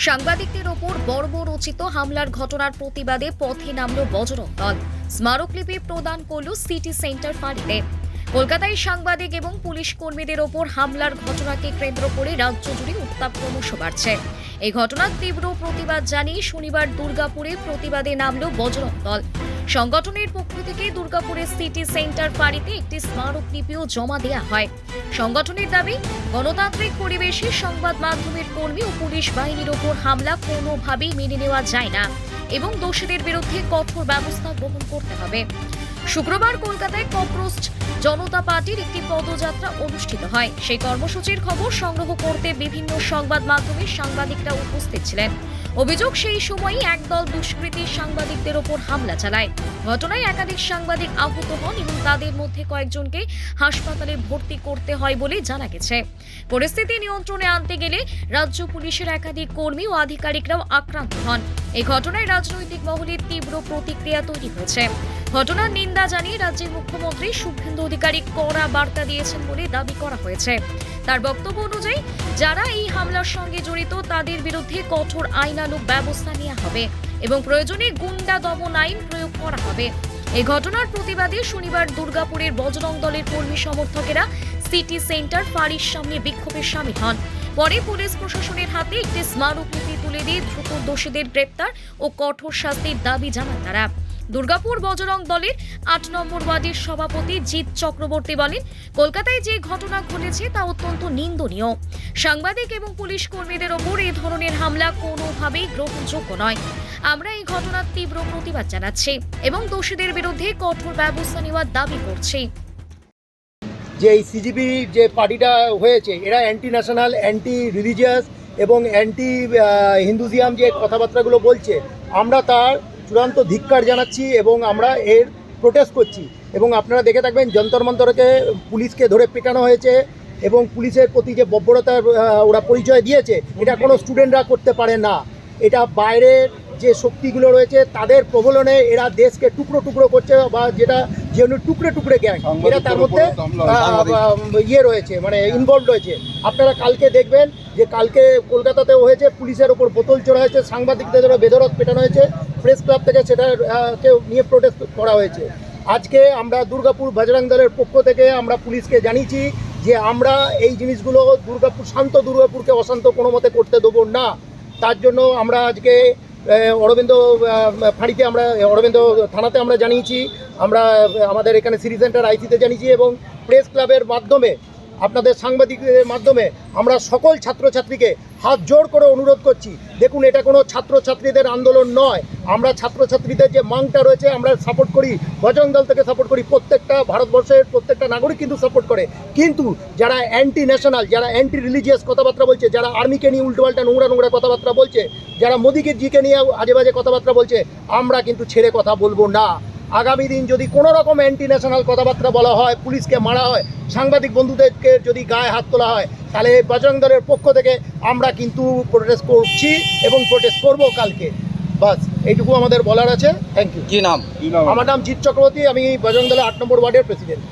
সাংবাদিকদের ওপর বর্বরোচিত হামলার ঘটনার প্রতিবাদে পথে নামল বজরং দল। স্মারকলিপি প্রদান করল সিটি সেন্টার ফাঁড়িতে। কলকাতায় সাংবাদিক এবং পুলিশ কর্মীদের ওপর হামলার ঘটনাকে কেন্দ্র করে রাজ্য জুড়ে উত্তাপ ক্রমশ বাড়ছে। এই ঘটনার তীব্র প্রতিবাদ জানিয়ে শনিবার দুর্গাপুরে প্রতিবাদে নামল বজরং দল। সংগঠনের পক্ষ থেকে দুর্গাপুরের সিটি সেন্টার ফাঁড়িতে একটি স্মারকলিপিও জমা দেওয়া হয়। সংগঠনের দাবি, গণতান্ত্রিক পরিবেশে সংবাদ মাধ্যমের কর্মী ও পুলিশ বাহিনীর ওপর হামলা কোনোভাবেই মেনে নেওয়া যায় না এবং দোষীদের বিরুদ্ধে কঠোর ব্যবস্থা গ্রহণ করতে হবে। শুক্রবার কলকাতায় ককরোচ জনতা পার্টির একটি পদযাত্রা অনুষ্ঠিত হয়। সেই কর্মসূচির খবর সংগ্রহ করতে বিভিন্ন সংবাদ মাধ্যমের সাংবাদিকরা উপস্থিত ছিলেন। অভিযোগ, সেই সময়ই একদল দুষ্কৃতী সাংবাদিকদের ওপর হামলা চালায়। ঘটনায় একাধিক সাংবাদিক আহত হন এবং তাদের মধ্যে কয়েকজনকে হাসপাতালে ভর্তি করতে হয় বলে জানা গেছে। পরিস্থিতি নিয়ন্ত্রণে আনতে গেলে রাজ্য পুলিশের একাধিক কর্মী ও আধিকারিকরাও আক্রান্ত হন। এই ঘটনায় রাজনৈতিক মহলে তীব্র প্রতিক্রিয়া তৈরি হয়েছে। ঘটনার নিন্দা জানিয়ে রাজ্যের মুখ্যমন্ত্রী শুভেন্দু অধিকারী কড়া বার্তা দিয়েছেন বলে দাবি করা হয়েছে। তার বক্তব্য অনুযায়ী যারা এই হামলার সঙ্গে জড়িত তাদের বিরুদ্ধে কঠোর আইনানুগ ব্যবস্থা নেওয়া হবে এবং প্রয়োজনে গুন্ডা দমন আইন প্রয়োগ করা হবে। এই ঘটনার প্রতিবাদে শনিবার দুর্গাপুরের বজরং দলের কর্মী সমর্থকেরা সিটি সেন্টার ফাঁড়ির সামনে বিক্ষোভে শামিল হন। পরে পুলিশ প্রশাসনের হাতে একটি স্মারকলিপি তুলে দিয়ে দ্রুত দোষীদের গ্রেপ্তার ও কঠোর শাস্তির দাবি জানান তারা। দুর্গাপুর বজরং দলের ৮ নম্বর ওয়ার্ডের সভাপতি জিৎ চক্রবর্তী বলেন, কলকাতায় যে ঘটনা ঘটেছে তা অত্যন্ত নিন্দনীয়। সাংবাদিক এবং পুলিশ কর্মীদের ওপর এই ধরনের হামলা কোনোভাবেই গ্রহণযোগ্য নয়। আমরা এই ঘটনার তীব্র প্রতিবাদ জানাচ্ছি এবং দোষীদের বিরুদ্ধে কঠোর ব্যবস্থা নেওয়ার দাবি করছি। যে এই সিজিবি যে পার্টিটা হয়েছে, এরা অ্যান্টি ন্যাশনাল, অ্যান্টি রিলিজিয়াস এবং অ্যান্টি হিন্দুজিয়াম যে কথাবার্তাগুলো বলছে, আমরা তার চূড়ান্ত ধিক্কার জানাচ্ছি এবং আমরা এর প্রোটেস্ট করছি। এবং আপনারা দেখে থাকবেন, যন্তর মন্তরকে পুলিশকে ধরে পেটানো হয়েছে এবং পুলিশের প্রতি যে বর্বরতার ওরা পরিচয় দিয়েছে, এটা কোনো স্টুডেন্টরা করতে পারে না। এটা বাইরের যে শক্তিগুলো রয়েছে তাদের প্রবলনে এরা দেশকে টুকরো টুকরো করছে, বা যেটা যেমনি টুকরে টুকরে গ্যাং, এরা তার মধ্যে রয়েছে, মানে ইনভলভ রয়েছে। আপনারা কালকে দেখবেন যে কালকে কলকাতাতেও হয়েছে, পুলিশের ওপর বোতল ছোড়া হয়েছে, সাংবাদিকদের বেধড়ক পেটানো হয়েছে, প্রেস ক্লাব থেকে সেটাকে নিয়ে প্রোটেস্ট করা হয়েছে। আজকে আমরা দুর্গাপুর বজরং দলের পক্ষ থেকে আমরা পুলিশকে জানিয়েছি যে আমরা এই জিনিসগুলো শান্ত দুর্গাপুরকে অশান্ত কোনো মতে করতে দেবো না। তার জন্য আমরা আজকে অরবিন্দ ফাঁড়িতে, আমরা অরবিন্দ থানাতে আমরা জানিয়েছি, আমরা আমাদের এখানে সিটি সেন্টার আইসিতে জানিয়েছি এবং প্রেস ক্লাবের মাধ্যমে, আপনাদের সাংবাদিকদের মাধ্যমে আমরা সকল ছাত্রছাত্রীকে হাত জোড় করে অনুরোধ করছি। দেখুন, এটা কোনো ছাত্রছাত্রীদের আন্দোলন নয়। আমরা ছাত্রছাত্রীদের যে মাংটা রয়েছে আমরা সাপোর্ট করি, বজরং দল থেকে সাপোর্ট করি, প্রত্যেকটা ভারতবর্ষের প্রত্যেকটা নাগরিক কিন্তু সাপোর্ট করে। কিন্তু যারা অ্যান্টি ন্যাশনাল, যারা অ্যান্টি রিলিজিয়াস কথাবার্তা বলছে, যারা আর্মিকে নিয়ে উল্টোপাল্টা নোংরা নোংরা কথাবার্তা বলছে, যারা মোদিকে জিকে নিয়ে আজে বাজে কথাবার্তা বলছে, আমরা কিন্তু ছেড়ে কথা বলবো না। আগামী দিন যদি কোনো রকম অ্যান্টি ন্যাশনাল কথাবার্তা বলা হয়, পুলিশকে মারা হয়, সাংবাদিক বন্ধুদেরকে যদি গায়ে হাত তোলা হয়, তাহলে বজরং দলের পক্ষ থেকে আমরা কিন্তু প্রোটেস্ট করছি এবং প্রোটেস্ট করব কালকে। বাস এইটুকু আমাদের বলার আছে। Thank you. কি নাম? আমার নাম জিৎ চক্রবর্তী, আমি বজরং দলের ৮ নম্বর ওয়ার্ডের প্রেসিডেন্ট।